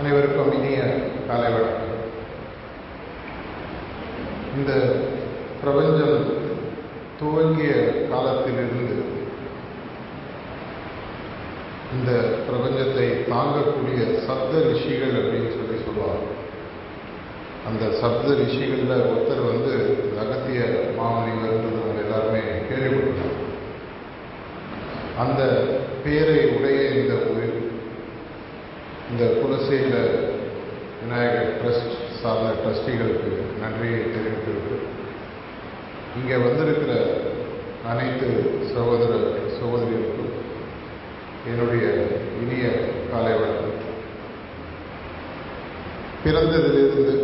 அனைவருக்கும் இனிய காலை வணக்கம். இந்த பிரபஞ்சம் துவங்கிய காலத்திலிருந்து இந்த பிரபஞ்சத்தை தாங்கக்கூடிய சப்த ரிஷிகள் அப்படின்னு சொல்லுவாங்க. அந்த சப்த ரிஷிகளில் ஒருத்தர் அகத்திய மாமுனிவர் நம்ம எல்லாருமே கேள்விப்பட்டோம். அந்த பேரை உடைய இந்த குலசேகர விநாயகர் ட்ரஸ்ட் சார்ந்த ட்ரஸ்டிகளுக்கு நன்றியை தெரிவித்துவிட்டு, இங்கே வந்திருக்கிற அனைத்து சகோதர சகோதரிகளுக்கும் என்னுடைய இனிய காலை வணக்கம். பிறந்ததிலிருந்து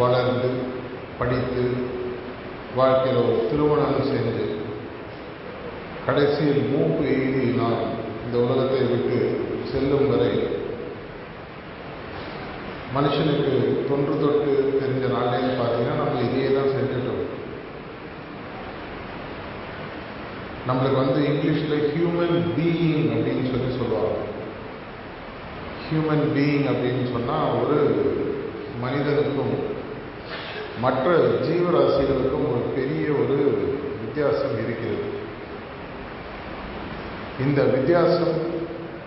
வளர்ந்து படித்து வாழ்க்கையில் ஒரு திருமணம் செஞ்சு கடைசியில் மூப்பு எய்தி நான் இந்த உலகத்தை விட்டு செல்லும் வரை மனுஷனுக்கு தொன்று தொட்டு தெரிஞ்ச நாள்லேருந்து பார்த்தீங்கன்னா நம்ம இதையே தான் செஞ்சுட்டோம். நம்மளுக்கு இங்கிலீஷில் ஹியூமன் பீயிங் அப்படின்னு சொல்லுவாங்க. ஹியூமன் பீயிங் அப்படின்னு சொன்னால் ஒரு மனிதனுக்கும் மற்ற ஜீவராசிகளுக்கும் ஒரு பெரிய ஒரு வித்தியாசம் இருக்கிறது. இந்த வித்தியாசம்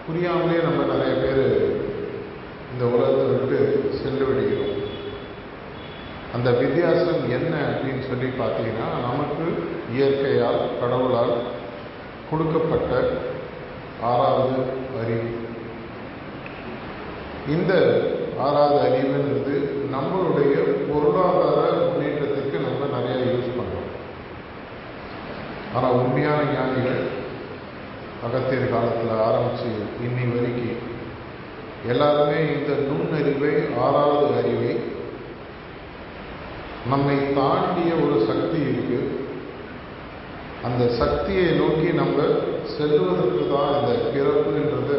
புரியாமலே நம்ம நிறைய பேர் இந்த உலகத்தை விட்டு சென்று விடுகிறோம். அந்த வித்தியாசம் என்ன அப்படின்னு சொல்லி பார்த்தீங்கன்னா, நமக்கு இயற்கையால் கடவுளால் கொடுக்கப்பட்ட 6வது அறிவு. இந்த 6வது அறிவுன்றது நம்மளுடைய பொருளாதார முன்னேற்றத்துக்கு நம்ம நிறைய யூஸ் பண்ணுறோம். ஆனால் உண்மையான ஞானிகள் அகத்தியர் காலத்தில் ஆரம்பித்து இன்னி வரைக்கும் எல்லாருமே இந்த நுண்ணறிவை 6வது அறிவை நம்மை தாண்டிய ஒரு சக்தி இருக்கு. அந்த சக்தியை நோக்கி நம்ம செல்வதற்கு தான் இந்த பிறப்புன்றது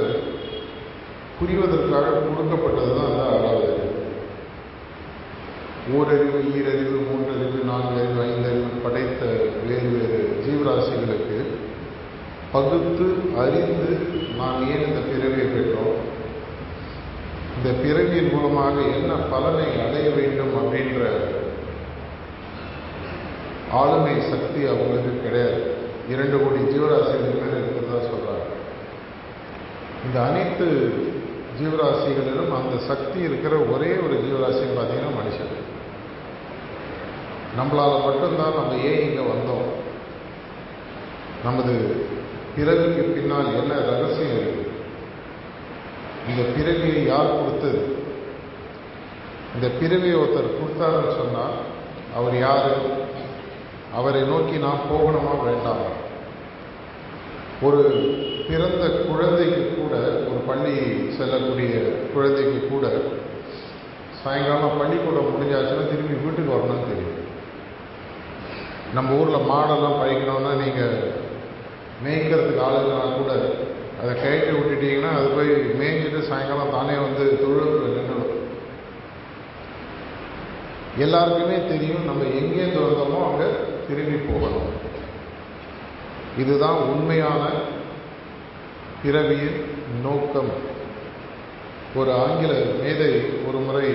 புரிவதற்காக கொடுக்கப்பட்டது தான் அந்த 6வது அறிவு. ஓரறிவு, ஈரறிவு, 3 அறிவு, 4 அறிவு, 5 அறிவு படைத்த வேறு வேறு ஜீவராசிகளுக்கு பகுத்து அறிந்து நாம் ஏன் இந்த பிறவியை பெற்றோம், இந்த பிறவியின் மூலமாக என்ன பலனை அடைய வேண்டும் அப்படின்ற ஆளுமை சக்தி அவங்களுக்கு கிடையாது. 2 கோடி ஜீவராசிகள் மேலே இருக்கிறதா சொல்றாங்க. இந்த அனைத்து ஜீவராசிகளிலும் அந்த சக்தி இருக்கிற ஒரே ஒரு ஜீவராசின்னு பார்த்தீங்கன்னா மனுஷன். நம்மளால் மட்டும்தான் நம்ம ஏன் இங்கே வந்தோம், நமது பிறவிக்கு பின்னால் என்ன ரகசியம் இருக்கு, இந்த பிறவியை யார் கொடுத்தது, இந்த பிறவியை ஒருத்தர் கொடுத்தாருன்னு சொன்னால் அவர் யார், அவரை நோக்கி நான் போகணுமா வேண்டாமா. ஒரு பிறந்த குழந்தைக்கு கூட, ஒரு பள்ளி செல்லக்கூடிய குழந்தைக்கு கூட சாயங்காலம் பள்ளிக்கூடம் முடிஞ்சாச்சுன்னா திரும்பி வீட்டுக்கு வரணும்னு தெரியும். நம்ம ஊரில் மாடெல்லாம் பழிக்கணும்னா நீங்கள் மேய்க்கிறதுக்கு ஆளுங்கன்னா கூட அதை கயிற்று விட்டுட்டீங்கன்னா அது போய் மேய்ஞ்சிட்டு சாயங்காலம் தானே தொழுவுக்கு நின்றுடும். எல்லாருக்குமே தெரியும் நம்ம எங்கேருந்து வந்தோமோ அங்கே திரும்பி போகணும். இதுதான் உண்மையான பிறவியின் நோக்கம். ஒரு ஆங்கில மேதை ஒரு முறை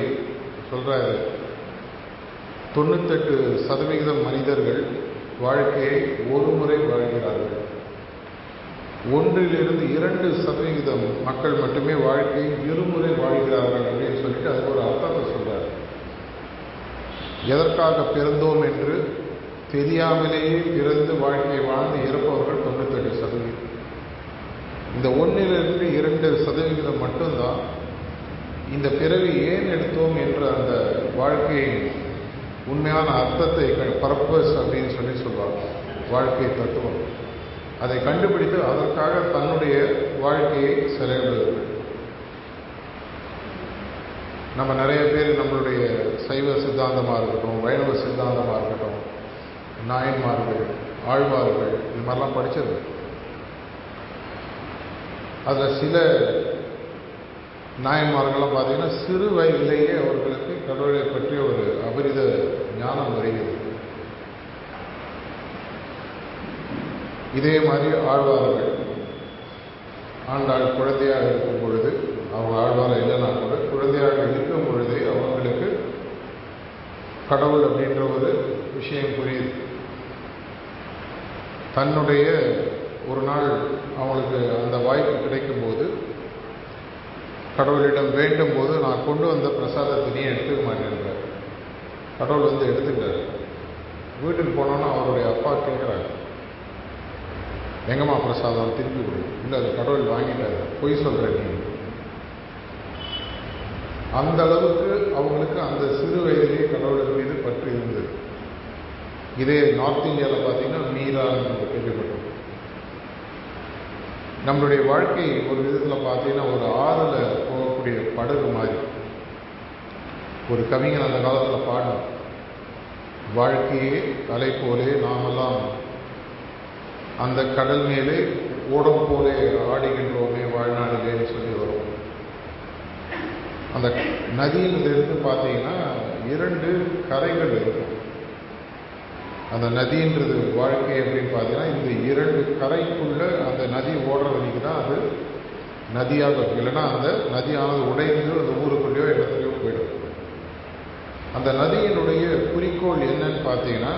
சொல்றாரு, 98% மனிதர்கள் வாழ்க்கையை ஒரு முறை வாழ்கிறார்கள், 1-2% மக்கள் மட்டுமே வாழ்க்கையை இருமுறை வாழ்கிறார்கள் அப்படின்னு சொல்லிட்டு அதுக்கு ஒரு அர்த்தத்தை சொல்றாரு. எதற்காக பிறந்தோம் என்று தெரியாமலேயே பிறந்து வாழ்க்கையை வாழ்ந்து இறப்பவர்கள் 98%. இந்த 1-2% மட்டும்தான் இந்த பிறவி ஏன் எடுத்தோம் என்ற அந்த வாழ்க்கையின் உண்மையான அர்த்தத்தை, பர்பஸ் அப்படின்னு சொல்லுவாங்க, வாழ்க்கை தத்துவம், அதை கண்டுபிடித்து அதற்காக தன்னுடைய வாழ்க்கையை செலவிடுவார்கள். நம்ம நிறைய பேர் நம்மளுடைய சைவ சித்தாந்தமாக இருக்கட்டும், வைணவ சித்தாந்தமாக இருக்கட்டும், நாயன்மார்கள், ஆழ்வார்கள், இது மாதிரிலாம் படித்தது. அதில் சில நாயன்மார்கள்லாம் பார்த்தீங்கன்னா சிறு வயதிலேயே அவர்களுக்கு கடவுளை பற்றிய ஒரு அபரித ஞானம் வருகிறது. இதே மாதிரி ஆழ்வார்கள் ஆண்டாள் குழந்தையாக இருக்கும் பொழுது அவங்க ஆழ்வார இல்லைன்னா கூட குழந்தையாக இருக்கும் பொழுதே அவங்களுக்கு கடவுள் அப்படின்ற ஒரு விஷயம் புரியுது. தன்னுடைய ஒரு நாள் அவங்களுக்கு அந்த வாய்ப்பு கிடைக்கும்போது கடவுளிடம் வேண்டும் போது நான் கொண்டு வந்த பிரசாதத்தினையே எடுத்துக்க மாட்டேன்றார். கடவுள் வந்து எடுத்துக்கிறார். வீட்டுக்கு போனோன்னா அவருடைய அப்பா கேட்குறாரு, எங்கம்மா பிரசாதம் திருப்பி கொடு. இல்லை, அது கடவுள் வாங்கிட்டாரு, பொய் சொல்கிறேன் நீ. அந்த அளவுக்கு அவங்களுக்கு அந்த சிறு வயதிலேயே கடவுளுக்கு மீது பற்று இருந்தது. இதே நார்த் இந்தியாவில் பார்த்தீங்கன்னா மீரான்னு கேள்விப்பட்டோம். நம்மளுடைய வாழ்க்கை ஒரு விதத்தில் பார்த்தீங்கன்னா ஒரு ஆறுல போகக்கூடிய படகு மாதிரி. ஒரு கவிஞன் அந்த காலத்தில் பாடணும், வாழ்க்கையே அலை போலே நாமெல்லாம் அந்த கடல் மேலே ஓடம் போலே ஆடுகின்றோமே வாழ்நாளிலேன்னு சொல்லி வரும். அந்த நதியிலிருந்து பார்த்தீங்கன்னா 2 கரைகள் இருக்கும். அந்த நதின்றது வாழ்க்கை அப்படின்னு பார்த்தீங்கன்னா இந்த 2 கரைக்குள்ள அந்த நதி ஓடுற வரைக்கும் தான் அது நதியாக இருக்கும். இல்லைன்னா அந்த நதியானது உடைந்து அந்த ஊருக்குள்ளேயோ இடத்துலையோ போயிடும். அந்த நதியினுடைய குறிக்கோள் என்னன்னு பார்த்தீங்கன்னா,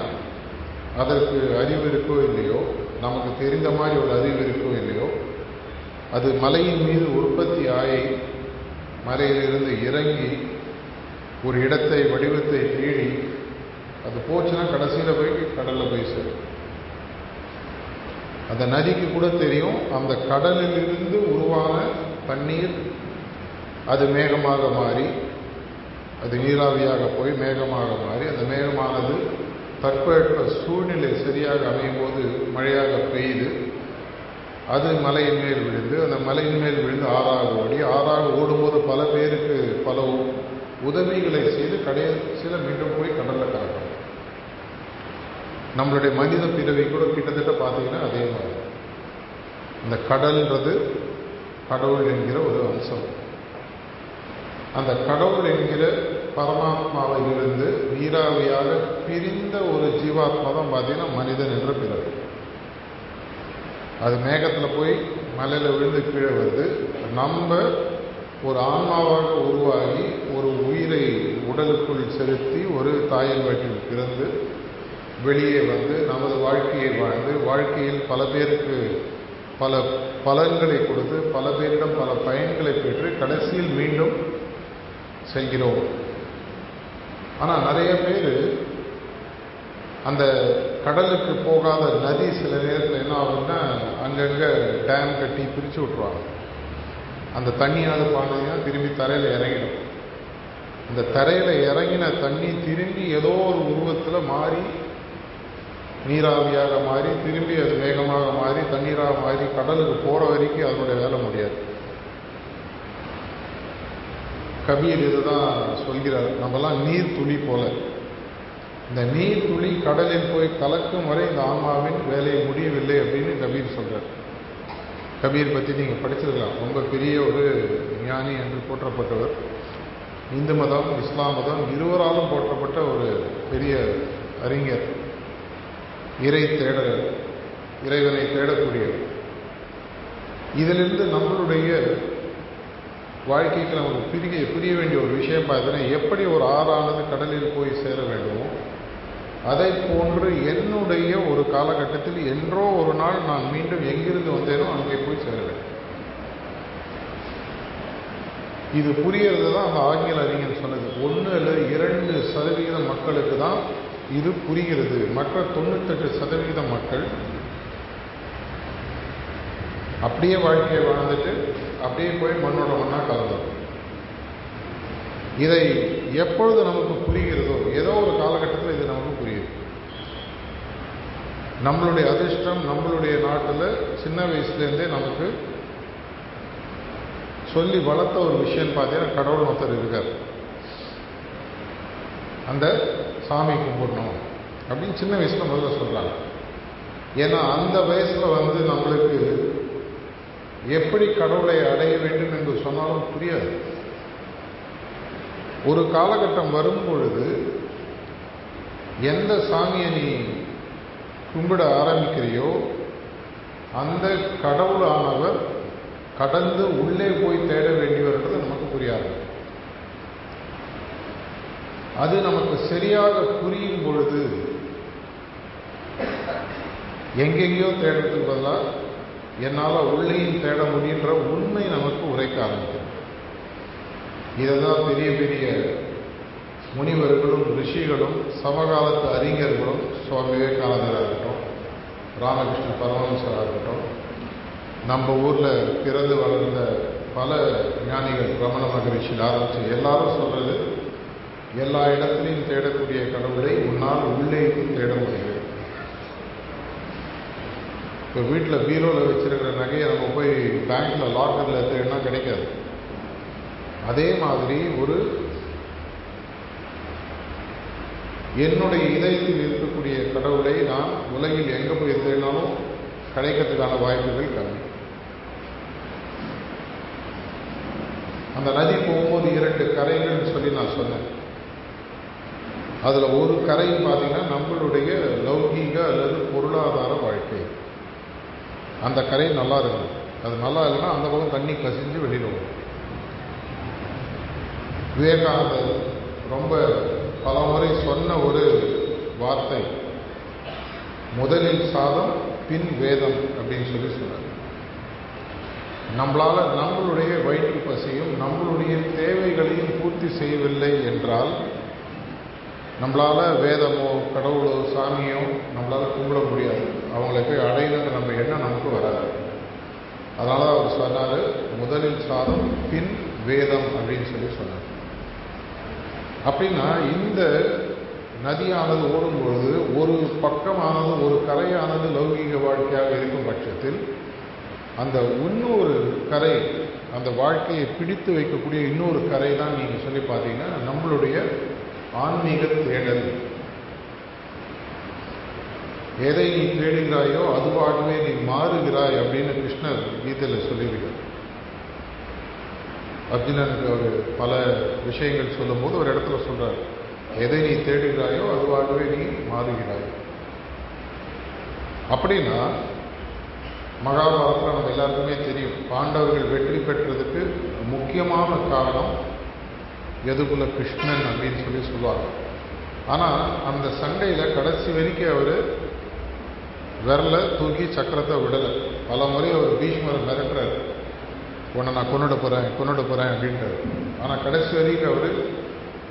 அதற்கு அறிவு இருக்கோ இல்லையோ, நமக்கு தெரிந்த மாதிரி ஒரு அறிவு இருக்கோ இல்லையோ, அது மலையின் மீது உற்பத்தி ஆகி மலையிலிருந்து இறங்கி ஒரு இடத்தை வடிவத்தை தேடி அது போச்சுன்னா கடைசியில் போய் கடலில் போய் சேரும். அந்த நதிக்கு கூட தெரியும் அந்த கடலிலிருந்து உருவான தண்ணீர் அது மேகமாக மாறி, அது நீராவியாக போய் மேகமாக மாறி, அந்த மேகமானது தட்பவெட்ப சூழ்நிலை சரியாக அமையும் போது மழையாக பெய்து அது மலையின் மேல் விழுந்து, அந்த மலையின் மேல் விழுந்து ஆறாக ஓடி, ஆறாக ஓடும்போது பல பேருக்கு பல உதவிகளை செய்து கடைசியில் மீண்டும் போய் கடலில் கலக்கும். நம்மளுடைய மனித பிறவி கூட கிட்டத்தட்ட பார்த்தீங்கன்னா அதே மாதிரி. இந்த கடல்ன்றது கடவுள் என்கிற ஒரு அம்சம். அந்த கடவுள் என்கிற பரமாத்மாவிலிருந்து நீராவியாக பிரிந்த ஒரு ஜீவாத்மா தான் பார்த்தீங்கன்னா மனிதன் என்ற பிறவி. அது மேகத்தில் போய் மலையில் விழுந்து கீழே வருது. நம்ம ஒரு ஆன்மாவாக உருவாகி ஒரு உயிரை உடலுக்குள் செலுத்தி ஒரு தாயின் வயிற்றில் பிறந்து வெளியே வந்து நமது வாழ்க்கையை வாழ்ந்து வாழ்க்கையில் பல பேருக்கு பல பலன்களை கொடுத்து பல பேரிடம் பல பயன்களை பெற்று கடைசியில் மீண்டும் செல்கிறோம். ஆனால் நிறைய பேர் அந்த கடலுக்கு போகாத நதி சில நேரத்தில் என்ன ஆகுதுன்னா அங்கங்கே டேம் கட்டி பிரித்து விட்ருவாங்க. அந்த தண்ணியாவது பாண்டிங்கன்னா திரும்பி தரையில் இறங்கிடும். இந்த தரையில் இறங்கின தண்ணி திரும்பி ஏதோ ஒரு உருவத்தில் மாறி நீராவியாக மாறி திரும்பி அது வேகமாக மாறி தண்ணீராக மாறி கடலுக்கு போகிற வரைக்கும் அதனுடைய வேலை முடியாது. கபீர் இதுதான் சொல்கிறார், நம்மலாம் நீர் துளி போல. இந்த நீர் துளி கடலில் போய் கலக்கும் வரை இந்த ஆன்மாவின் வேலையை முடியவில்லை அப்படின்னு கபீர் சொல்கிறார். கபீர் பற்றி நீங்கள் படிச்சிருக்கலாம். ரொம்ப பெரிய ஒரு ஞானி என்று போற்றப்பட்டவர். இந்து மதம் இஸ்லாம் மதம் இருவராலும் போற்றப்பட்ட ஒரு பெரிய அறிஞர், இறைவனை தேடக்கூடியவர். இதிலிருந்து நம்மளுடைய வாழ்க்கைக்கு நமக்கு புரிய வேண்டிய ஒரு விஷயம் பார்த்தீங்கன்னா, எப்படி ஒரு ஆறானது கடலில் போய் சேர வேண்டுமோ அதை போன்று என்னுடைய ஒரு காலகட்டத்தில் என்றோ ஒரு நாள் நான் மீண்டும் எங்கிருந்து வந்தேனோ அங்கே போய் சேர வேண்டும். இது புரியறது தான் அந்த ஆங்கில அறிஞர் சொன்னது. 1 அல்லது 2% மக்களுக்கு தான் இது புரிகிறது. மற்ற 98% மக்கள் அப்படியே வாழ்க்கையை வாழ்ந்துட்டு அப்படியே போய் மண்ணோட மண்ணா கலந்தோம். இதை எப்பொழுது நமக்கு புரிகிறதோ ஏதோ ஒரு காலகட்டத்தில் இது நமக்கு புரியுது. நம்மளுடைய அதிர்ஷ்டம் நம்மளுடைய நாட்டில் சின்ன வயசுலேருந்தே நமக்கு சொல்லி வளர்த்த ஒரு விஷயம் பார்த்தீங்கன்னா, கடவுள் ஒருத்தர் இருக்கார், அந்த சாமி கும்பிடணும் அப்படின்னு சின்ன வயசுல முதல்ல சொல்றாங்க. ஏன்னா அந்த வயசுல நம்மளுக்கு எப்படி கடவுளை அடைய வேண்டும் என்று சொன்னாலும் புரியாது. ஒரு காலகட்டம் வரும் பொழுது எந்த சாமியை நீ கும்பிட ஆரம்பிக்கிறியோ அந்த கடவுளானவர் கடந்து உள்ளே போய் தேட வேண்டியவர்ன்றது நமக்கு புரியாது. அது நமக்கு சரியாக புரியும் பொழுது எங்கெங்கேயோ தேடுறதுக்கு பதிலாக என்னால் உள்ளேயும் தேட முடியுன்ற உண்மை நமக்கு உரைக்க ஆரம்பிக்கும். இதைதான் பெரிய பெரிய முனிவர்களும் ரிஷிகளும் சமகாலத்து அறிஞர்களும் சுவாமி விவேகானந்தராக இருக்கட்டும், ராமகிருஷ்ண பரமஹம்சராக இருக்கட்டும், நம்ம ஊரில் பிறந்து வளர்ந்த பல ஞானிகள் ரமண மகரிஷியில் ஆரம்பித்து எல்லாரும் சொல்கிறது, எல்லா இடத்துலையும் தேடக்கூடிய கடவுளை உன்னால் உள்ளேயும் தேட முடியும். இப்போ வீட்டில் பீரோவில் வச்சிருக்கிற நகையை நம்ம போய் பேங்க்கில் லாக்கரில் தேடினா கிடைக்காது. அதே மாதிரி என்னுடைய இதயத்தில் இருக்கக்கூடிய கடவுளை நான் உலகில் எங்கே போய் தேடினாலும் கிடைக்கிறதுக்கான வாய்ப்புகள் கம்மி. அந்த நதி போகும்போது 2 கரைகள்னு சொல்லி நான் சொன்னேன். அதில் ஒரு கரைன்னு பார்த்தீங்கன்னா நம்மளுடைய லௌகீக அல்லது பொருளாதார வாழ்க்கை. அந்த கரை நல்லா இருக்குது. அது நல்லா இல்லைன்னா அந்த பக்கம் தண்ணி கசிஞ்சு வெளியில் வரும். விவேகானந்தர் ரொம்ப பல முறை சொன்ன ஒரு வார்த்தை, முதலில் சாதம் பின் வேதம் அப்படின்னு சொல்லி சொன்னார். நம்மளால் நம்மளுடைய வயிற்று பசியும் நம்மளுடைய தேவைகளையும் பூர்த்தி செய்யவில்லை என்றால் நம்மளால் வேதமோ கடவுளோ சாமியோ நம்மளால் கும்பிட முடியாது. அவங்களை போய் அடையணுன்ற நம்ம எண்ணம் நமக்கு வராது. அதனால தான் அவர் சொன்னார், முதலில் சாதம் பின் வேதம் அப்படின்னு சொல்லி சொன்னார். அப்படின்னா இந்த நதியானது ஓடும்பொழுது ஒரு பக்கமானது, ஒரு கரையானது லௌகீக வாழ்க்கையாக இருக்கும் பட்சத்தில் அந்த இன்னொரு கரை, அந்த வாழ்க்கையை பிடித்து வைக்கக்கூடிய இன்னொரு கரை தான் நீங்கள் சொல்லி பார்த்தீங்கன்னா நம்மளுடைய ஆன்மீக தேடல். எதை நீ தேடுகிறாயோ அதுவாகவே நீ மாறுகிறாய் அப்படின்னு கிருஷ்ணர் கீதையில் சொல்லியிருக்கார். அர்ஜுனனுக்கு அவர் பல விஷயங்கள் சொல்லும்போது ஒரு இடத்துல சொல்றார், எதை நீ தேடுகிறாயோ அதுவாகவே நீ மாறுகிறாய். அப்படின்னா மகாபாரதத்தில் நம்ம எல்லாருக்குமே தெரியும், பாண்டவர்கள் வெற்றி பெற்றதுக்கு முக்கியமான காரணம் எதுக்குள்ள கிருஷ்ணன் அப்படின்னு சொல்லி சொல்லுவாங்க. ஆனால் அந்த சண்டையில் கடைசி வரைக்கும் அவர் விரலை தூக்கி சக்கரத்தை விடலை. பல முறை அவர் பீஷ்மரை மிரட்டுறாரு, உன்னை நான் கொண்டுட போகிறேன் அப்படின்றார். ஆனால் கடைசி வரைக்கும் அவர்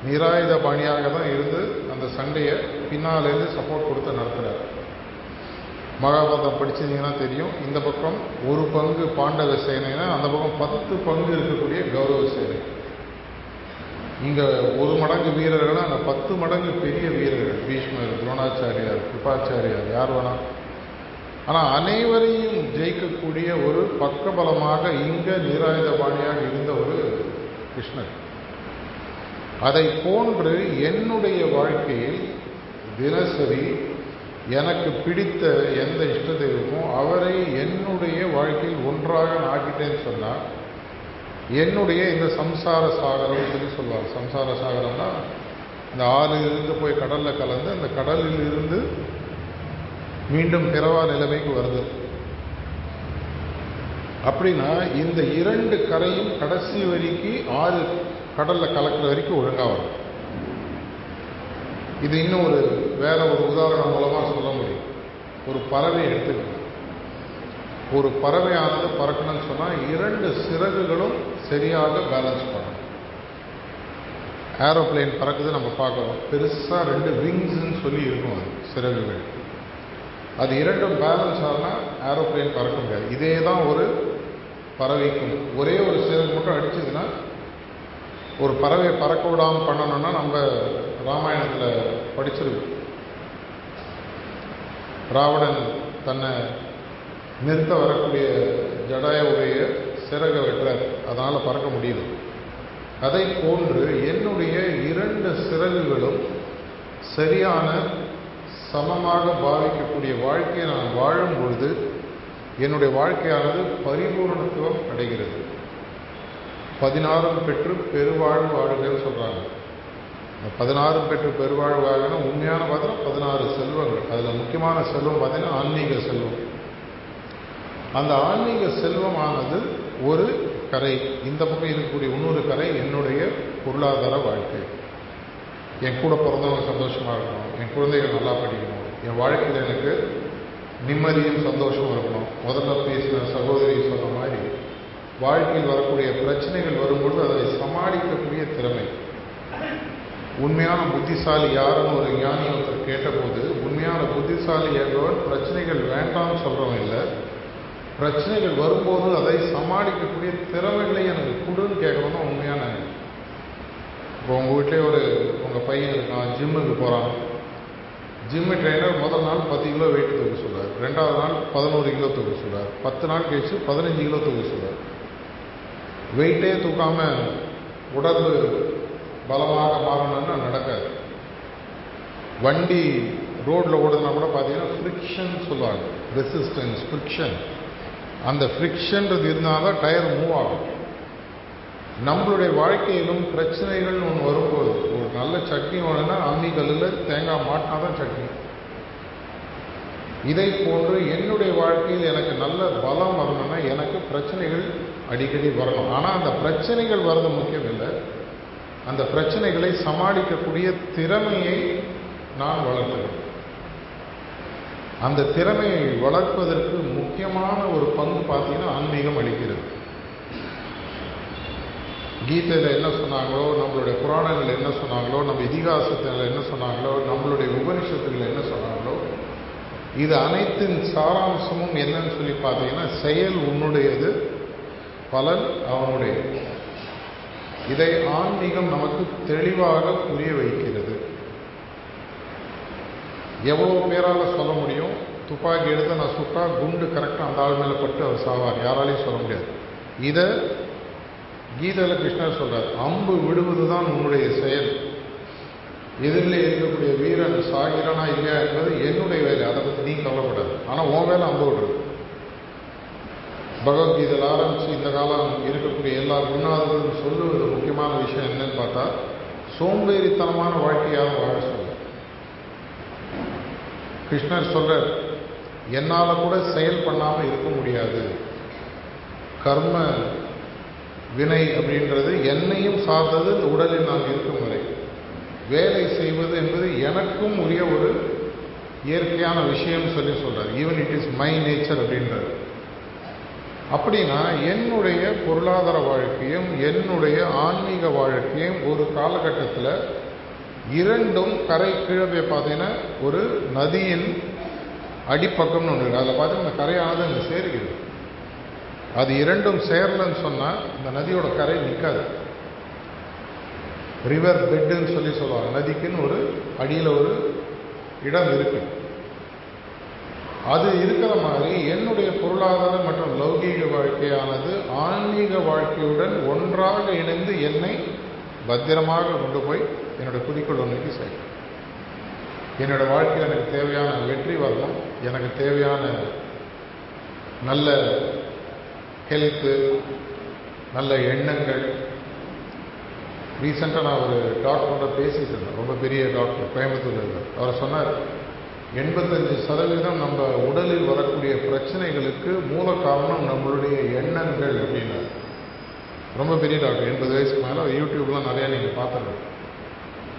நிராயுத பாணியாக தான் இருந்து அந்த சண்டையை பின்னாலேருந்து சப்போர்ட் கொடுத்து நடத்துகிறார். மகாபாரதம் படிச்சிருந்தீங்கன்னா தெரியும், இந்த பக்கம் ஒரு பங்கு பாண்டவ சேனைனா அந்த பக்கம் 10 பங்கு இருக்கக்கூடிய கௌரவ சேனை. இங்கே 1 மடங்கு வீரர்கள், அங்கே 10 மடங்கு பெரிய வீரர்கள், பீஷ்மர், துரோணாச்சாரியார், கிருபாச்சாரியார், யார் வேணா. ஆனால் அனைவரையும் ஜெயிக்கக்கூடிய ஒரு பக்கபலமாக இங்கே நிராயுதபாணியாக இருந்த ஒரு கிருஷ்ணர். அதை போன்று என்னுடைய வாழ்க்கையில் தினசரி எனக்கு பிடித்த எந்த இஷ்ட தெய்வமோ அவரை என்னுடைய வாழ்க்கையில் ஒன்றாக ஆக்கிட்டேன்னு சொன்னால் என்னுடைய இந்த சம்சார சாகரம் சொல்லி சொல்லுவாங்க. சம்சார சாகரம்னா இந்த ஆறிலிருந்து போய் கடலில் கலந்து அந்த கடலில் இருந்து மீண்டும் பிறவா நிலைமைக்கு வருது. அப்படின்னா இந்த 2 கரையும் கடைசி வரைக்கும் 6 கடலில் கலக்கிற வரைக்கும் ஒழுங்காக வரும். இது இன்னும் வேற ஒரு உதாரணம் மூலமாக சொல்ல முடியும். ஒரு பறவை எடுத்துக்கணும். ஒரு பறவையானது பறக்கணும்னு சொன்னால் 2 சிறகுகளும் சரியாக பேலன்ஸ் பண்ணணும். ஏரோப்ளேன் பறக்குது நம்ம பார்க்குறோம், பெருசாக 2 விங்ஸ்ன்னு சொல்லி இருக்கும் அது சிறகுகள். அது 2ம் பேலன்ஸ் ஆனால் ஏரோப்ளேன் பறக்க முடியாது. இதே தான் ஒரு பறவைக்கும். ஒரே ஒரு சிறகு மட்டும் அடிச்சதுன்னா ஒரு பறவையை பறக்க விடாமல் பண்ணணும்னா நம்ம ராமாயணத்தில் படிச்சிருக்கோம். ராவணன் தன்னை நிறுத்த வரக்கூடிய ஜடாயுடைய சிறகை வெட்டுறார், அதனால் பறக்க முடியுது. அதை போன்று என்னுடைய 2 சிறகுகளும் சரியான சமமாக பாவிக்கக்கூடிய வாழ்க்கையை நான் வாழும் பொழுது என்னுடைய வாழ்க்கையானது பரிபூர்ணத்துவம் அடைகிறது. 16 பெற்று பெருவாழ்வு வாழுங்கன்னு சொல்கிறாங்க. இந்த 16 பெற்று பெருவாழ்வு வாழனா உண்மையான பார்த்தா 16 செல்வங்கள். அதில் முக்கியமான செல்வம் பார்த்தீங்கன்னா ஆன்மீக செல்வம். அந்த ஆன்மீக செல்வமானது ஒரு கரை, இந்த பக்கம் இருக்கக்கூடிய இன்னொரு கரை என்னுடைய பொருளாதார வாழ்க்கை. என் கூட பிறந்தவங்க சந்தோஷமாக இருக்கணும், என் குழந்தைகள் நல்லா படிக்கணும், என் வாழ்க்கையில் எனக்கு நிம்மதியும் சந்தோஷமும் இருக்கணும். முதல்ல பேசின சகோதரி சொன்ன மாதிரி வாழ்க்கையில் வரக்கூடிய பிரச்சனைகள் வரும்பொழுது அதை சமாளிக்கக்கூடிய திறமை. உண்மையான புத்திசாலி யாருன்னு ஒரு ஞானி ஒருத்தர் கேட்டபோது, உண்மையான புத்திசாலி என்பவர் பிரச்சனைகள் வேண்டாம்னு சொல்கிறவன் இல்லை, பிரச்சனைகள் வரும்போது அதை சமாளிக்கக்கூடிய திறமைகளை எனக்கு கொடுன்னு கேட்கணும் தான் உண்மையான. இப்போ உங்கள் வீட்டிலே உங்கள் பையன் இருக்கான், ஜிம்முக்கு போகிறான். ஜிம்மு ட்ரெயினர் முதல் நாள் 10 கிலோ வெயிட் தூக்க சொல்கிறார், 2வது நாள் 11 கிலோ தூக்க சொல்கிறார், 10 நாள் கழிச்சு 15 கிலோ தூக்க சொல்கிறார். வெயிட்டே தூக்காமல் உடல் பலமாக மாறணும்னா நடக்காது. வண்டி ரோட்டில் ஓடுனா கூட பார்த்தீங்கன்னா ஃப்ரிக்ஷன் சொல்லுவாங்க, ரெசிஸ்டன்ஸ், ஃப்ரிக்ஷன். அந்த ஃப்ரிக்ஷன்றது இருந்தால் தான் டயர் மூவ் ஆகும். நம்மளுடைய வாழ்க்கையிலும் பிரச்சனைகள் ஒன்று வரும்போது, ஒரு நல்ல சட்னி வேணும்னா அம்மி கல்லில் தேங்காய் மாட்டினா தான் சட்னி. இதை போன்று என்னுடைய வாழ்க்கையில் எனக்கு நல்ல பலம் வரணும்னா எனக்கு பிரச்சனைகள் அடிக்கடி வரணும். ஆனால் அந்த பிரச்சனைகள் வர்றது முக்கியம் இல்லை, அந்த பிரச்சனைகளை சமாளிக்கக்கூடிய திறமையை நான் வளர்க்கிறேன். அந்த திறமையை வளர்ப்பதற்கு முக்கியமான ஒரு பங்கு பார்த்தீங்கன்னா ஆன்மீகம் அளிக்கிறது. கீதையில் என்ன சொன்னாங்களோ, நம்மளுடைய புராணங்கள் என்ன சொன்னாங்களோ, நம்ம இதிகாசத்தில் என்ன சொன்னாங்களோ, நம்மளுடைய உபனிஷத்துகள் என்ன சொன்னாங்களோ, இது அனைத்தின் சாராம்சமும் என்னன்னு சொல்லி பார்த்தீங்கன்னா, செயல் உன்னுடையது, பலன் அவனுடையது. இதை ஆன்மீகம் நமக்கு தெளிவாக புரிய வைக்கிறது. எவ்வளோ பேரால் சொல்ல முடியும், துப்பாக்கி எடுத்து நான் சுட்டா குண்டு கரெக்டாக அந்த ஆள் மேலே பட்டு அவர் சாவார், யாராலையும் சொல்ல முடியாது. இதை கீதையில் கிருஷ்ணர் சொல்றார், அம்பு விடுவது தான் உன்னுடைய செயல், எதிரில் இருக்கக்கூடிய வீரன் சாகிறானா இல்லையா என்பது என்னுடைய வேலை, அதை பற்றி நீ கவலைப்படாது. ஆனால் உன் வேலை அம்பு விடுறது. பகவத்கீதையில் ஆரம்பித்து இந்த காலம் இருக்கக்கூடிய எல்லா குருநாதர்களும் சொல்லுவது முக்கியமான விஷயம் என்னன்னு பார்த்தா, சோம்பேறித்தனமான வாழ்க்கையாக வாழ சொல்ல. கிருஷ்ணர் சொல்றார், என்னால் கூட செயல் பண்ணாமல் இருக்க முடியாது. கர்ம வினை அப்படின்றது என்னையும் சார்ந்தது, இந்த உடலில் நான் இருக்கும் வரை வேலை செய்வது என்பது எனக்கும் உரிய ஒரு இயற்கையான விஷயம் சொல்லி சொல்றார். Even it is my nature அப்படின்றார். அப்படின்னா என்னுடைய பொருளாதார வாழ்க்கையும் என்னுடைய ஆன்மீக வாழ்க்கையும் ஒரு காலகட்டத்தில் இரண்டும் கரை கீழே பார்த்தீங்கன்னா ஒரு நதியின் அடிப்பக்கம்னு ஒன்று இருக்குது. அதில் பார்த்தீங்கன்னா இந்த கரையானது அங்கே சேருகிறது. அது இரண்டும் சேரலன்னு சொன்னால் இந்த நதியோட கரை நிற்காது. ரிவர் பெட்டுன்னு சொல்லி சொல்லுவாங்க. நதிக்குன்னு ஒரு அடியில் ஒரு இடம் இருக்கு. அது இருக்கிற மாதிரி என்னுடைய பொருளாதார மற்றும் லௌகீக வாழ்க்கையானது ஆன்மீக வாழ்க்கையுடன் ஒன்றாக இணைந்து என்னை பத்திரமாக கொண்டு போய் என்னுடைய குறிக்கோள் ஒன்றுக்கு செய்யும். என்னோட வாழ்க்கையில் எனக்கு தேவையான வெற்றி வரணும், எனக்கு தேவையான நல்ல ஹெல்த்து, நல்ல எண்ணங்கள். ரீசெண்டாக நான் ஒரு டாக்டரோட பேசிட்டு இருந்தேன், ரொம்ப பெரிய டாக்டர், கோயம்புத்தூர்ல இருந்தார். அவர் சொன்னார், 85% நம்ம உடலில் வரக்கூடிய பிரச்சனைகளுக்கு மூல காரணம் நம்மளுடைய எண்ணங்கள் அப்படின்னாரு. ரொம்ப பெரிய டாக்டர், 80 வயசுக்கு மேலே. அவர் யூடியூப்லாம் நிறையா நீங்கள் பார்த்துருக்கோம்.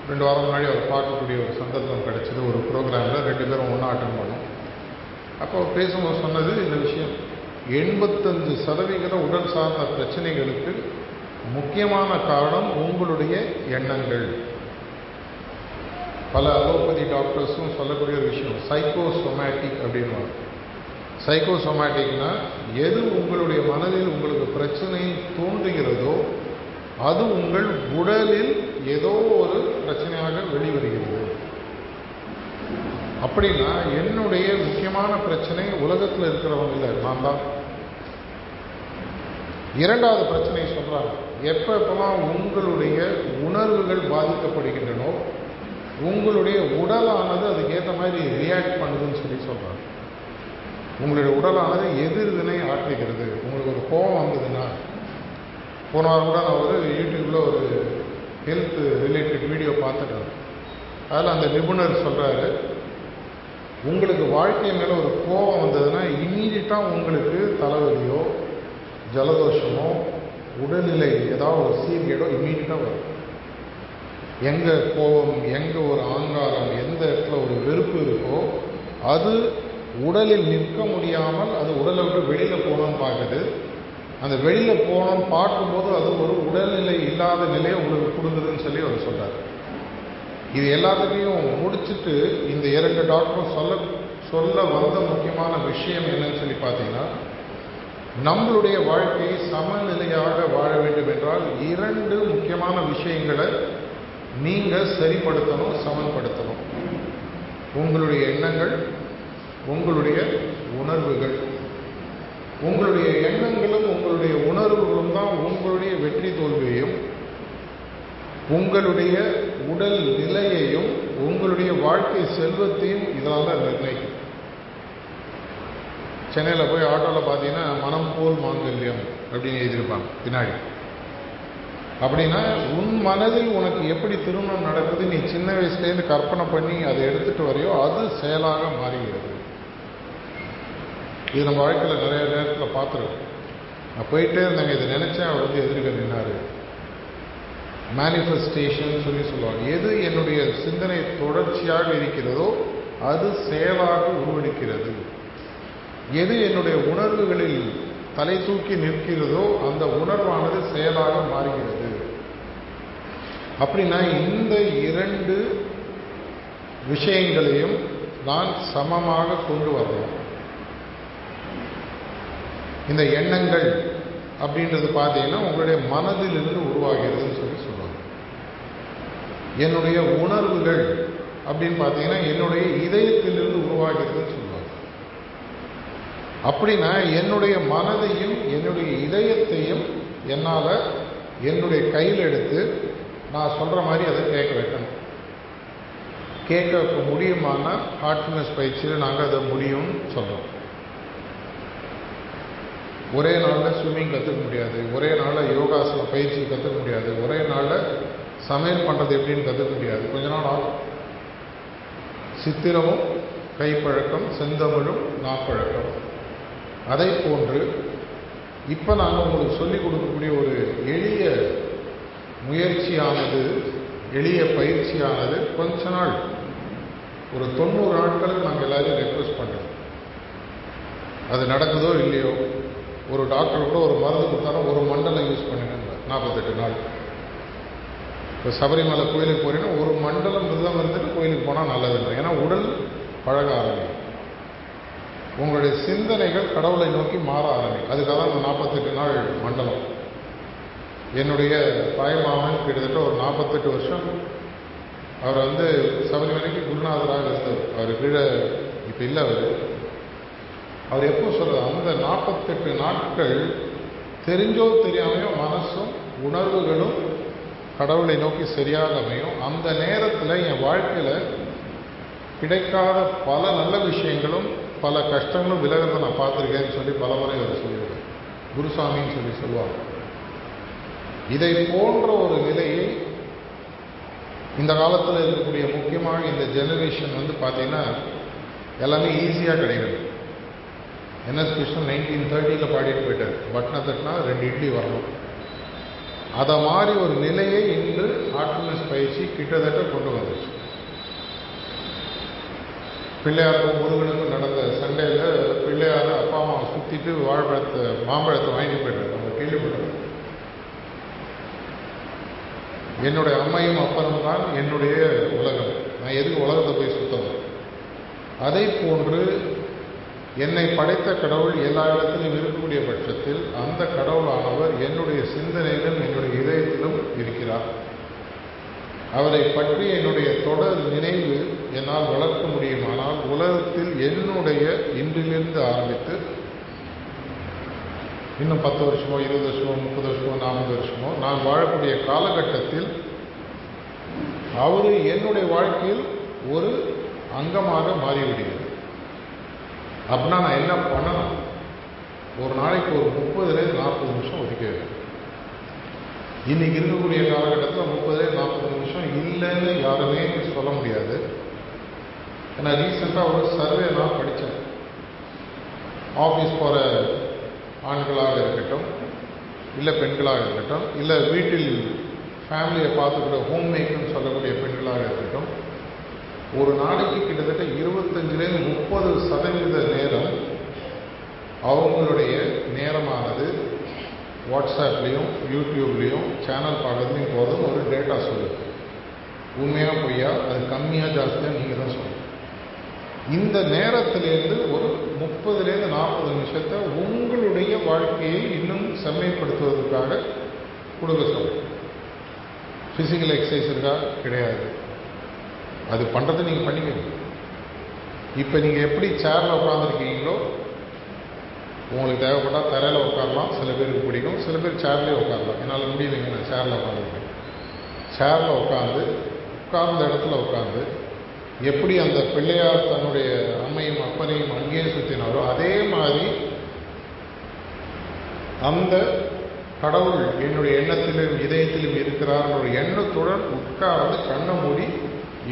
2 வாரம் முன்னாடி அவர் பார்க்கக்கூடிய ஒரு சந்தர்ப்பம் கிடைச்சது. ஒரு ப்ரோக்ராமில் 2 பேரும் ஒன்றா அட்டன் பண்ணோம். அப்போ பேசும்போது சொன்னது இந்த விஷயம், 85% உடல் சார்ந்த பிரச்சனைகளுக்கு முக்கியமான காரணம் உங்களுடைய எண்ணங்கள். பல அலோபதி டாக்டர்ஸும் சொல்லக்கூடிய ஒரு விஷயம் சைக்கோசோமேட்டிக் அப்படின்வாங்க. சைக்கோசோமேட்டிக்னா எது உங்களுடைய மனதில் உங்களுக்கு பிரச்சனை தோன்றுகிறதோ அது உங்கள் உடலில் ஏதோ ஒரு பிரச்சனையாக வெளிவருகிறது. அப்படின்னா என்னுடைய முக்கியமான பிரச்சனை உலகத்தில் இருக்கிறவங்க இல்லை, நான் தான். 2வது பிரச்சனை சொல்றாங்க, எப்பெல்லாம் உங்களுடைய உணர்வுகள் பாதிக்கப்படுகின்றனோ உங்களுடைய உடலானது அதுக்கேற்ற மாதிரி ரியாக்ட் பண்ணுதுன்னு சொல்லி சொல்றாங்க. உங்களுடைய உடலானது எதிர்வினை ஆற்றுகிறது. உங்களுக்கு ஒரு கோபம் வந்ததுன்னா, போன வாரம் கூட நான் ஒரு யூடியூப்ல ஒரு ஹெல்த் ரிலேட்டட் வீடியோ பார்த்துட்டேன். அதில் அந்த நிபுணர் சொல்றாரு, உங்களுக்கு வாழ்க்கை மேலே ஒரு கோபம் வந்ததுன்னா இம்மீடியட்டாக உங்களுக்கு தலைவலியோ ஜலதோஷமோ உடல்நிலை ஏதாவது ஒரு சீர்கேடோ இம்மீடியட்டாக வரும். எங்கே கோபம், எங்கே ஒரு ஆங்காரம், எந்த இடத்துல ஒரு வெறுப்பு இருக்கோ அது உடலில் நிற்க முடியாமல் அது உடலை விட்டு வெளியில் போகணும்னு பார்க்குது. அந்த வெளியில் போகணும்னு பார்க்கும்போது அது ஒரு உடல்நிலை இல்லாத நிலையை உங்களுக்கு கொடுக்குதுன்னு சொல்லி அவர் சொல்கிறார். இது எல்லாத்துலேயும் முடிச்சுட்டு இந்த 2 டாக்டரும் சொல்ல வந்த முக்கியமான விஷயம் என்னன்னு சொல்லி பார்த்தீங்கன்னா, நம்மளுடைய வாழ்க்கையை சமநிலையாக வாழ வேண்டும் என்றால் 2 முக்கியமான விஷயங்களை நீங்கள் சரிப்படுத்தணும், சமன்படுத்தணும். உங்களுடைய எண்ணங்கள், உங்களுடைய உணர்வுகள். உங்களுடைய எண்ணங்களும் உங்களுடைய உணர்வுகளும் தான் உங்களுடைய வெற்றி தோல்வியையும், உங்களுடைய உடல் நிலையையும், உங்களுடைய வாழ்க்கை செல்வத்தையும் இதனால் தான் நிர்ணயிக்கும். சென்னையில் போய் ஆட்டோவில் பார்த்தீங்கன்னா மனம் போல் மாங்கல்யம் அப்படின்னு எழுதியிருப்பாங்க பின்னாடி. அப்படின்னா உன் மனதில் உனக்கு எப்படி திருமணம் நடக்குது, நீ சின்ன வயசுலேருந்து கற்பனை பண்ணி அதை எடுத்துகிட்டு வரையோ அது செயலாக மாறுகிறது. இது நம்ம வாழ்க்கையில் நிறைய நேரத்தில் பார்த்துருக்கோம். நான் போயிட்டே இருந்தாங்க, இதை நினச்சேன், அவர் வந்து எதிர்க்க நின்னார். மேனிஃபெஸ்டேஷன் சொல்லுவாங்க. எது என்னுடைய சிந்தனை தொடர்ச்சியாக இருக்கிறதோ அது செயலாக உருவெடுக்கிறது. எது என்னுடைய உணர்வுகளில் தலை தூக்கி நிற்கிறதோ அந்த உணர்வானது செயலாக மாறுகிறது. அப்படின்னா இந்த 2 விஷயங்களையும் நான் சமமாக கொண்டு வரணும். இந்த எண்ணங்கள் அப்படின்றது பார்த்தீங்கன்னா உங்களுடைய மனதிலிருந்து உருவாகிறதுன்னு சொல்லுவாங்க. என்னுடைய உணர்வுகள் அப்படின்னு பார்த்தீங்கன்னா என்னுடைய இதயத்திலிருந்து உருவாகிறதுன்னு சொல்லுவாங்க. அப்படின்னா என்னுடைய மனதையும் என்னுடைய இதயத்தையும் என்னால் என்னுடைய கையில் எடுத்து நான் சொல்கிற மாதிரி அதை கேட்க வைக்கணும். கேட்க முடியுமான ஹார்ட்ஃபுல்னஸ் பயிற்சியில் நாங்கள் அதை முடியும்னு சொல்கிறோம். ஒரே நாளில் ஸ்விம்மிங் கற்றுக்க முடியாது, ஒரே நாளில் யோகாசன பயிற்சி கற்றுக்க முடியாது, ஒரே நாளில் சமையல் பண்ணுறது எப்படின்னு கற்றுக்க முடியாது. கொஞ்ச நாள் ஆகும். சித்திரமும் கைப்பழக்கம், செந்தமிழும் நாப்பழக்கம். அதை போன்று இப்போ நாங்கள் உங்களுக்கு சொல்லிக் கொடுக்கக்கூடிய ஒரு எளிய முயற்சியானது, எளிய பயிற்சியானது கொஞ்ச நாள், ஒரு 90 நாட்களுக்கு நாங்கள் எல்லாரையும் ரெக்வெஸ்ட் பண்ணுறோம். அது நடக்குதோ இல்லையோ, ஒரு டாக்டர் கூட ஒரு மருந்து கொடுத்தாலும் ஒரு மண்டலம் யூஸ் பண்ணுங்க 48 நாள். இப்போ சபரிமலை கோயிலுக்கு போகிறீங்கன்னா ஒரு மண்டலம் விரதம் இருந்துட்டு கோயிலுக்கு போனால் நல்லதுன்னு. ஏன்னா உடல் பழக ஆரம்பிக்கும், உங்களுடைய சிந்தனைகள் கடவுளை நோக்கி மாற ஆரம்பிக்கும். அதுக்காக தான் அந்த 48 நாள் மண்டலம். என்னுடைய தாய்மாமன் கிட்டத்தட்ட ஒரு 48 வருஷம் அவர் வந்து சபரிமலைக்கு குருநாதராக இருந்தார். அவர் கீழே இப்போ இல்லை. அவர் எப்போ சொல்கிறார், அந்த 48 நாட்கள் தெரிஞ்சோ தெரியாமையோ மனசும் உணர்வுகளும் கடவுளை நோக்கி சரியாக அமையும். அந்த நேரத்தில் என் வாழ்க்கையில் கிடைக்காத பல நல்ல விஷயங்களும் பல கஷ்டங்களும் விலகிறத நான் பார்த்துருக்கேன்னு சொல்லி பல முறை அவர் சொல்லுவார். குருசாமின்னு சொல்லுவாங்க. இதை போன்ற ஒரு நிலையை இந்த காலத்தில் இருக்கக்கூடிய முக்கியமாக இந்த ஜெனரேஷன் வந்து பார்த்தீங்கன்னா எல்லாமே ஈஸியாக கிடைக்கிறது. என்எஸ் கிருஷ்ணன் 1930 பாடிட்டு போயிட்டார், பட்டனை தட்டினா 2 இட்லி வரணும். அதை மாதிரி ஒரு நிலையை இன்று ஹார்ட்ஃபுல்னஸ் பயிற்சி கிட்டத்தட்ட கொண்டு வந்துச்சு. பிள்ளையாருக்கும் முருகனுக்கும் நடந்த சண்டையில் பிள்ளையார அப்பா அம்மாவை சுற்றிட்டு மாம்பழத்தை வாங்கிட்டு போயிட்டார். நம்ம கேள்விப்பட்டோம். என்னுடைய அம்மையும் அப்பனும் தான் என்னுடைய உலகம், நான் எதுக்கு உலகத்தை போய் சுத்தணும். அதை போன்று என்னை படைத்த கடவுள் எல்லா இடத்திலும் இருக்கக்கூடிய பட்சத்தில் அந்த கடவுளானவர் என்னுடைய சிந்தனையிலும் என்னுடைய இதயத்திலும் இருக்கிறார். அவரை பற்றி என்னுடைய தொடர் நினைவு என்னால் வளர்க்க முடியுமானால் உலகத்தில் என்னுடைய இன்றிலிருந்து ஆரம்பித்து இன்னும் 10 வருஷமோ 20 வருஷமோ 30 வருஷமோ 40 வருஷமோ நான் வாழக்கூடிய காலகட்டத்தில் அவர் என்னுடைய வாழ்க்கையில் ஒரு அங்கமாக மாறிவிடுகிறது. அப்படின்னா நான் என்ன பண்ணணும்? ஒரு நாளைக்கு ஒரு 30-40 நிமிஷம் ஒதுக்க வேண்டும். இன்னைக்கு இருக்கக்கூடிய காலகட்டத்தில் 30-40 நிமிஷம் இல்லைன்னு யாருமே சொல்ல முடியாது. ஏன்னா ரீசெண்டாக ஒரு சர்வே நான் படித்தேன். ஆஃபீஸ் போகிற ஆண்களாக இருக்கட்டும், இல்லை பெண்களாக இருக்கட்டும், இல்லை வீட்டில் ஃபேமிலியை பார்த்துக்கிற ஹோம் மேக்கர்னு சொல்லக்கூடிய பெண்களாக இருக்கட்டும், ஒரு நாளைக்கு கிட்டத்தட்ட 25-30% நேரம் அவங்களுடைய நேரமானது வாட்ஸ்அப்லேயும் யூடியூப்லேயும் சேனல் பார்க்கறதுலையும் போதும் ஒரு டேட்டா சொல்லுது. உண்மையாக பொய்யா, அது கம்மியாக ஜாஸ்தியாக நீங்கள் தான் சொல்லணும். இந்த நேரத்திலேருந்து ஒரு 30-40 நிமிஷத்தை உங்களுடைய வாழ்க்கையை இன்னும் செம்மைப்படுத்துவதற்காக கொடுக்க சொல்லணும். ஃபிசிக்கல் எக்ஸசைஸ் இருக்கா? கிடையாது. அது பண்ணுறது நீங்கள் பண்ணிக்கணும். இப்போ நீங்கள் எப்படி சேரில் உட்காந்துருக்கீங்களோ, உங்களுக்கு தேவைப்பட்டால் தரையில் உட்காரலாம். சில பேருக்கு பிடிக்கும், சில பேர் சேர்லேயே உட்காரலாம். என்னால் முடியலைங்க, நான் சேரில் உட்காந்துருக்கேன். சேரில் உட்கார்ந்த இடத்துல உட்காந்து எப்படி அந்த பிள்ளையார் தன்னுடைய அம்மையும் அப்பனையும் அங்கேயே சுற்றினாரோ, அதே மாதிரி அந்த கடவுள் என்னுடைய எண்ணத்திலும் இதயத்திலும் இருக்கிறார் ஒரு எண்ணத்துடன் உட்கார்ந்து கண்ணை மூடி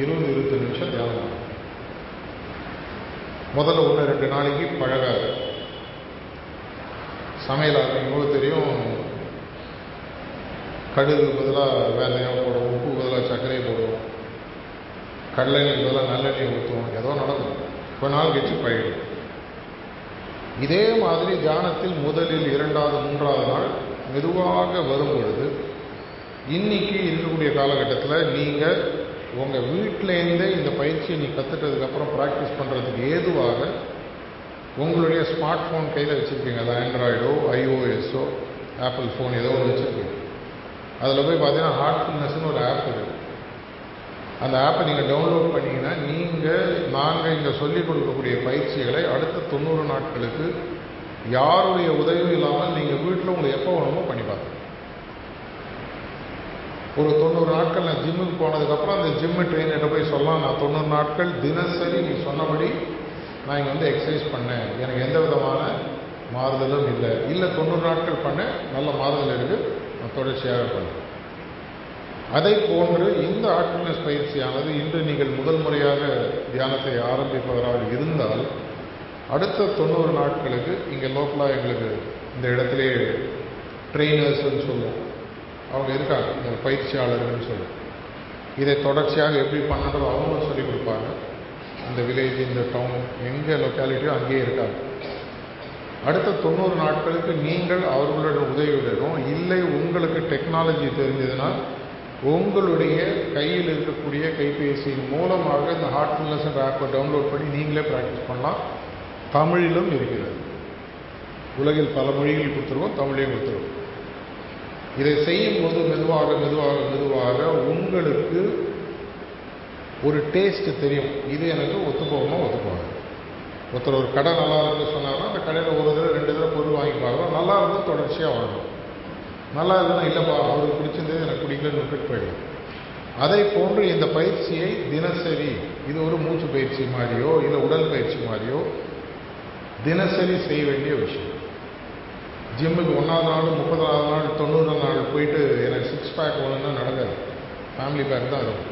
20-20 நிமிஷம் தியானம். முதல்ல 1-2 நாளைக்கு பழகாது. சமையல் ஆரம்பிக்கும்போது தெரியும், கடுகு பதிலாக வெந்தயம் போடுவோம், உப்பு பதிலாக சர்க்கரையை போடுவோம், கடலெண்ணெய் பதிலாக நல்லெண்ணெய் ஊற்றுவோம், ஏதோ நடக்கும். கொஞ்ச நாள் கழிச்சு பழகிடும். இதே மாதிரி தியானத்தில் முதலில் 2வது 3வது நாள் மெதுவாக வரும்பொழுது, இன்னைக்கு இருக்கக்கூடிய காலகட்டத்தில் நீங்கள் உங்கள் வீட்டிலேருந்தே இந்த பயிற்சியை நீ கற்றுட்டதுக்கப்புறம் ப்ராக்டிஸ் பண்ணுறதுக்கு ஏதுவாக உங்களுடைய ஸ்மார்ட் ஃபோன் கையில் வச்சுருப்பீங்க. அது ஆண்ட்ராய்டோ ஐஓஎஸோ ஆப்பிள் ஃபோன் ஏதோ ஒன்று வச்சுருப்பீங்க. அதில் போய் பார்த்தீங்கன்னா ஹார்ட்ஃபுல்னஸ்ன்னு ஒரு ஆப் இருக்குது. அந்த ஆப்பை நீங்கள் டவுன்லோட் பண்ணிங்கன்னா நாங்கள் இங்கே சொல்லிக் கொடுக்கக்கூடிய பயிற்சிகளை அடுத்த 90 நாட்களுக்கு யாருடைய உதவியும் இல்லாமல் நீங்கள் வீட்டில் உங்களுக்கு எப்போ வேணுமோ பண்ணி பார்க்கலாம். ஒரு 90 நாட்கள் நான் ஜிம்முக்கு போனதுக்கப்புறம் அந்த ஜிம்மு ட்ரெயினர்கிட்ட போய் சொல்லலாம், நான் 90 நாட்கள் தினசரி நீ சொன்னபடி நான் இங்கே வந்து எக்ஸசைஸ் பண்ணேன், எனக்கு எந்த விதமான மாறுதலும் இல்லை. 90 நாட்கள் பண்ணேன், நல்ல மாறுதல் இருக்குது, நான் தொடர்ச்சியாக பண்ணேன். அதை போன்று இந்த ஹார்ட்ஃபுல்னஸ் பயிற்சியானது இன்று நீங்கள் முதல் முறையாக தியானத்தை ஆரம்பிப்பவராக இருந்தால் அடுத்த 90 நாட்களுக்கு இங்கே லோக்கலாக எங்களுக்கு இந்த இடத்துல ட்ரெயினர்ஸ்ன்னு சொல்லுவோம், அவங்க இருக்காங்க, இந்த பயிற்சியாளர்கள்னு சொல்லுவோம். இதை தொடர்ச்சியாக எப்படி பண்ணுறது அவங்களும் சொல்லிக் கொடுப்பாங்க. இந்த வில்லேஜ், இந்த டவுன், எங்கே லொக்காலிட்டியோ அங்கேயே இருக்காங்க. அடுத்த 90 நாட்களுக்கு நீங்கள் அவர்களோட உதவியுடனும், இல்லை உங்களுக்கு டெக்னாலஜி தெரிஞ்சதுன்னா உங்களுடைய கையில் இருக்கக்கூடிய கைபேசியின் மூலமாக இந்த ஹார்ட்ஃபுல்னஸ் என்ற ஆப்பை டவுன்லோட் பண்ணி நீங்களே ப்ராக்டிஸ் பண்ணலாம். தமிழிலும் இருக்கிறது. உலகில் பல மொழிகள் கொடுத்துருவோம், தமிழையும் கொடுத்துருவோம். இதை செய்யும்போது மெதுவாக மெதுவாக மெதுவாக உங்களுக்கு ஒரு டேஸ்ட் தெரியும். இது எனக்கு ஒத்து போகணும், ஒத்து போகாது. ஒருத்தர் ஒரு கடை நல்லா இருக்குன்னு சொன்னாங்கன்னா அந்த கடையில் 1 தடவை 2 தடவை பொருள் வாங்கி பார்க்கலாம். நல்லா இருந்தால் தொடர்ச்சியாக வாங்கணும். நல்லா இருக்குன்னா இல்லைப்பா அவருக்கு பிடிச்சிருந்தது எனக்கு பிடிக்கலன்னு விட்டுட்டு போயிடும். அதை போன்று இந்த பயிற்சியை தினசரி, இது ஒரு மூச்சு பயிற்சி மாதிரியோ இல்லை உடல் பயிற்சி மாதிரியோ தினசரி செய்ய வேண்டிய விஷயம். ஜிம்முக்கு 1வது நாள் 30வது நாள் 90 நாள் போயிட்டு எனக்கு 6 பேக் ஒன்றுன்னா நடக்காது, ஃபேமிலி பேக் தான் இருக்கும்.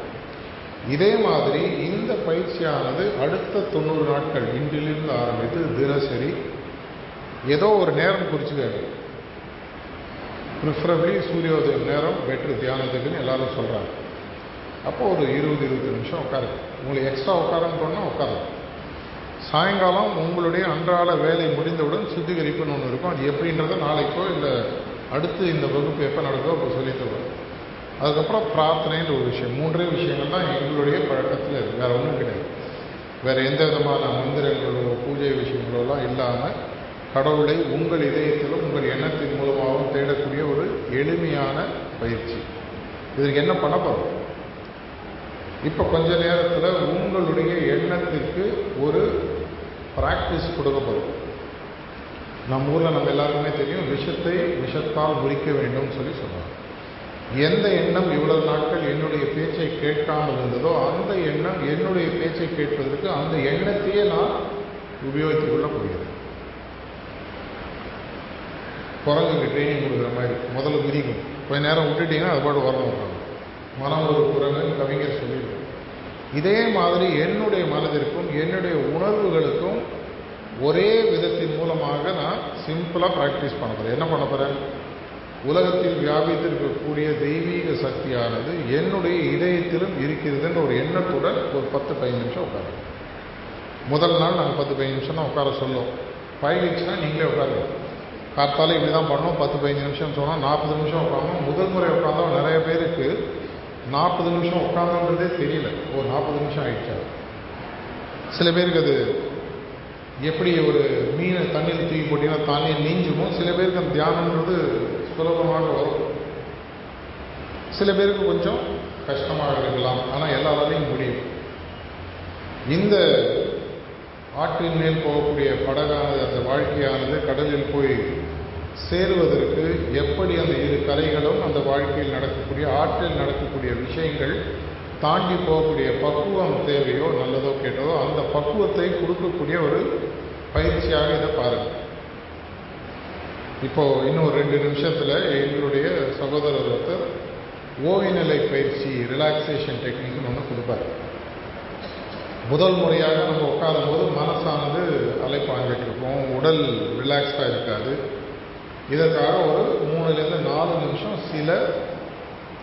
இதே மாதிரி இந்த பயிற்சியானது அடுத்த 90 நாட்கள் இன்றிலிருந்து ஆரம்பித்து தினசரி ஏதோ ஒரு நேரம் குறிச்சுக்காது. ப்ரிஃபரபிளி சூரியோதயம் நேரம் பெட்ரு தியானத்துக்குன்னு எல்லாரும் சொல்கிறாங்க. அப்போது ஒரு 20-20 நிமிஷம் உட்காருங்க. உங்களுக்கு எக்ஸ்ட்ரா உட்காரன்னு சொன்னால் உட்காருங்க. சாயங்காலம் உங்களுடைய அன்றாட வேலை முடிந்தவுடன் சுத்திகரிப்புன்னு ஒன்று இருக்கும். அது எப்படின்றத நாளைக்கோ இல்லை அடுத்து இந்த வகுப்பு எப்போ நடக்கோ அப்போ சொல்லித்தருவோம். அதுக்கப்புறம் பிரார்த்தனைன்ற ஒரு விஷயம். 3 விஷயங்கள் தான் எங்களுடைய பழக்கத்தில் இருக்குது. வேறு ஒன்றும் கிடையாது. வேறு எந்த விதமான மந்திரங்களோ பூஜை விஷயங்களோலாம் இல்லாமல் கடவுளை உங்கள் இதயத்திலும் உங்கள் எண்ணத்தின் மூலமாகவும் தேடக்கூடிய ஒரு எளிமையான பயிற்சி. இதற்கு என்ன பண்ண போகிறோம்? இப்போ கொஞ்ச நேரத்தில் உங்களுடைய எண்ணத்திற்கு ஒரு ப்ராக்டிஸ் கொடுக்க போகிறோம். நம்ம ஊரில் நம்ம எல்லாருக்குமே தெரியும், விஷத்தை விஷத்தால் முறிக்க வேண்டும் சொல்லி சொல்லுவாங்க. எந்த எண்ணம் இவ்வளவு நாட்கள் என்னுடைய பேச்சை கேட்காமல் இருந்ததோ அந்த எண்ணம் என்னுடைய பேச்சை கேட்பதற்கு அந்த எண்ணத்தையே நான் உபயோகித்துக் கொள்ள போகிறேன். குரங்குக்கு ட்ரைனிங் கொடுக்குற மாதிரி முதல்ல மிதிக்கும், கொஞ்ச நேரம் விட்டுட்டீங்கன்னா அது பாட்டு வரணும் வர்றாங்க. மனம் ஒரு குரங்கு கவிஞர் சொல்லிடுவோம். இதே மாதிரி என்னுடைய மனதிற்கும் என்னுடைய உணர்வுகளுக்கும் ஒரே விதத்தின் மூலமாக நான் சிம்பிளாக ப்ராக்டிஸ் பண்ண போகிறேன். என்ன பண்ண போகிறேன்? உலகத்தில் வியாபித்திருக்கக்கூடிய தெய்வீக சக்தியானது என்னுடைய இதயத்திலும் இருக்கிறதுன்ற ஒரு எண்ணத்துடன் ஒரு 10-15 நிமிஷம் உட்காரு. முதல் நாள் நாங்கள் 10-15 நிமிஷம் தான் உட்கார சொல்லுவோம். பழகிடுச்சுன்னா நீங்களே உட்காருங்க. காத்தால இப்படி தான் பண்ணோம். 10-15 நிமிஷம் சொன்னால் 40 நிமிஷம் உட்காந்தோம். முதல் முறை உட்காந்தோம். நிறைய பேருக்கு 40 நிமிஷம் உட்காந்தோன்றதே தெரியல. 40 நிமிஷம் ஆயிடுச்சா. சில பேருக்கு அது எப்படி ஒரு மீனை தண்ணியில் தூக்கி போட்டிங்கன்னா தானே நீஞ்சுமோ, சில பேருக்கு அந்த தியானம்ன்றது சுலபமாக வரும். சில பேருக்கு கொஞ்சம் கஷ்டமாக இருக்கலாம். ஆனால் எல்லாராலையும் முடியும். இந்த ஆற்றின் மேல் போகக்கூடிய படகானது, அந்த வாழ்க்கையானது கடலில் போய் சேருவதற்கு எப்படி அந்த இரு கரைகளும் அந்த வாழ்க்கையில் நடக்கக்கூடிய ஆற்றில் நடக்கக்கூடிய விஷயங்கள் தாண்டி போகக்கூடிய பக்குவம் தேவையோ நல்லதோ கேட்டதோ அந்த பக்குவத்தை கொடுக்கக்கூடிய ஒரு பயிற்சியாக இதை பாருங்கள். இப்போ இன்னும் 2 நிமிஷத்தில் எங்களுடைய சகோதரர் ஒருத்தர் ஓய்நிலை பயிற்சி ரிலாக்ஸேஷன் டெக்னிக்னு ஒன்று கொடுப்பார். முதல் முறையாக நம்ம உட்காரும் போது மனசானது அலைப்பாஞ்சிட்டு இருக்கும், உடல் ரிலாக்ஸ்டாக இருக்காது. இதற்காக ஒரு 3-4 நிமிஷம் சில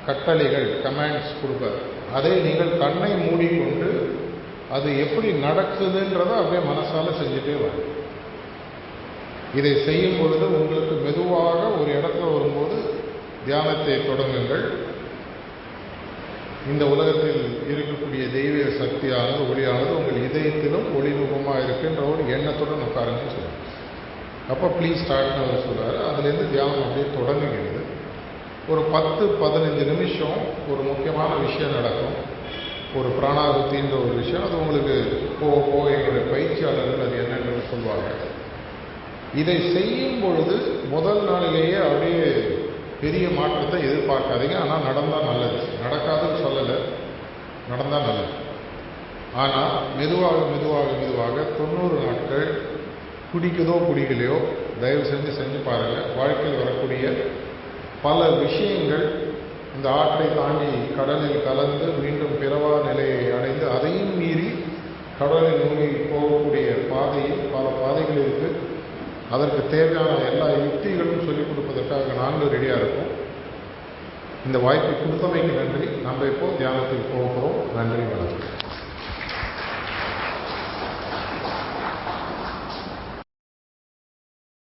கட்டளைகள் கமாண்ட்ஸ் கொடுப்பார். அதை நீங்கள் கண்ணை மூடிக்கொண்டு அது எப்படி நடக்குதுன்றதை அப்படியே மனசால் செஞ்சுட்டே வரும். இதை செய்யும் பொழுது உங்களுக்கு மெதுவாக ஒரு இடத்துல வரும்போது தியானத்தை தொடங்குங்கள். இந்த உலகத்தில் இருக்கக்கூடிய தெய்வீக சக்தியானது ஒளியானது உங்கள் இதயத்திலும் ஒளிமுகமாக இருக்குன்ற ஒரு எண்ணத்துடன் உட்காருன்னு சொல்லுவாங்க. அப்போ ப்ளீஸ் ஸ்டார்ட்னு அவர் சொல்லுவார். அதுலேருந்து தியானம் அப்படியே தொடங்குகிறது. ஒரு 10-15 நிமிஷம் ஒரு முக்கியமான விஷயம் நடக்கும். ஒரு பிராணாகுத்தின்ற ஒரு விஷயம். அது உங்களுக்கு போக எங்களுடைய பயிற்சியாளர்கள் அது என்னென்னு சொல்லுவாங்க. இதை செய்யும் பொழுது முதல் நாளிலேயே அப்படியே பெரிய மாற்றத்தை எதிர்பார்க்காதீங்க. ஆனால் நடந்தால் நல்லது. நடக்காதுன்னு சொல்லலை, நடந்தால் நல்லது. ஆனால் மெதுவாக 90 நாட்கள் பிடிக்குதோ பிடிக்கலையோ தயவு செஞ்சு பாருங்கள். வாழ்க்கையில் வரக்கூடிய பல விஷயங்கள் இந்த ஆற்றை தாண்டி கடலில் கலந்து மீண்டும் பிறவா நிலையை அடைந்து அதையும் மீறி கடலில் மூழ்கி போகக்கூடிய பாதையில் பல பாதைகள் இருக்குது. அதற்கு தேவையான எல்லா யுக்திகளும் சொல்லிக் கொடுப்பதற்காக நாங்களும் ரெடியாக இருக்கோம். இந்த வாய்ப்பை கொடுத்தமைக்கு நன்றி. நம்ம இப்போ தியானத்துக்கு போகிறோம். நன்றி, வணக்கம்.